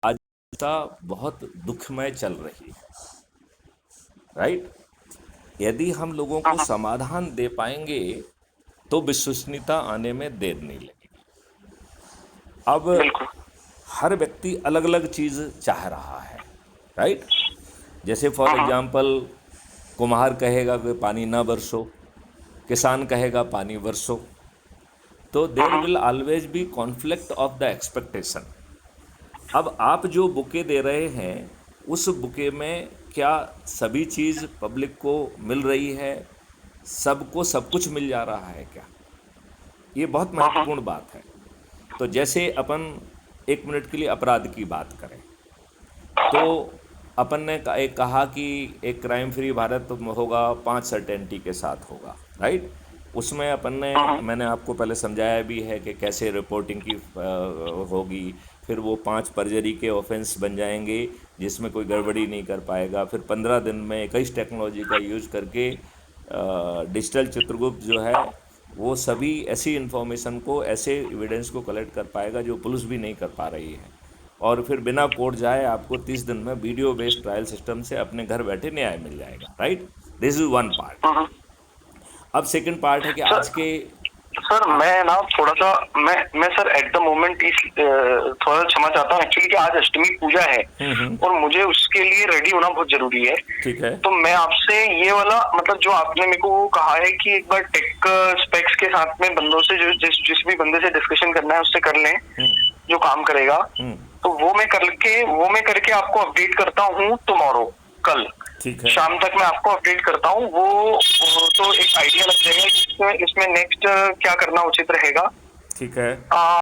आज का बहुत दुखमय चल रही है, राइट। यदि हम लोगों हाँ को हाँ, समाधान दे पाएंगे तो विश्वसनीयता आने में देर नहीं लगेगी। अब बिल्कुल। हर व्यक्ति अलग अलग चीज़ चाह रहा है, राइट। जैसे फॉर हाँ हाँ, एग्जांपल, कुम्हार कहेगा कि पानी ना बरसो, किसान कहेगा पानी बरसो। तो हाँ देर हाँ, will always be conflict of the expectation. अब आप जो बुके दे रहे हैं उस बुके में क्या सभी चीज़ पब्लिक को मिल रही है, सबको सब कुछ मिल जा रहा है क्या? ये बहुत हाँ हाँ, महत्वपूर्ण बात है। तो जैसे अपन 1 मिनट के लिए अपराध की बात करें, तो अपन ने एक कहा कि एक क्राइम फ्री भारत होगा, 5 सर्टेनिटी के साथ होगा, राइट। उसमें अपन ने, हाँ हाँ, मैंने आपको पहले समझाया भी है कि कैसे रिपोर्टिंग की होगी। फिर वो 5 परजरी के ऑफेंस बन जाएंगे जिसमें कोई गड़बड़ी नहीं कर पाएगा। फिर 15 दिन में कई टेक्नोलॉजी का यूज करके डिजिटल चित्रगुप्त जो है वो सभी ऐसी इन्फॉर्मेशन को, ऐसे एविडेंस को कलेक्ट कर पाएगा जो पुलिस भी नहीं कर पा रही है। और फिर बिना कोर्ट जाए आपको 30 दिन में वीडियो बेस्ड ट्रायल सिस्टम से अपने घर बैठे न्याय मिल जाएगा, right. This is one part. हाँ हाँ। अब सेकंड पार्ट है कि सर आज के सर आ, मैं ना थोड़ा सा, मैं सर एट द मोमेंट इस थोड़ा सा क्षमा चाहता हूँ एक्चुअली कि आज अष्टमी पूजा है और मुझे उसके लिए रेडी होना बहुत जरूरी है। ठीक है। तो मैं आपसे ये वाला मतलब जो आपने मेरे को वो कहा है कि एक बार टेक स्पेक्स के साथ में बंदों से जो जिस भी बंदे से डिस्कशन करना है उससे कर लें जो काम करेगा। तो वो मैं करके आपको अपडेट करता हूँ टुमारो, कल ठीक है। शाम तक मैं आपको अपडेट करता हूँ। वो तो एक आइडिया लग जाएगा कि इसमें नेक्स्ट क्या करना उचित रहेगा। ठीक है।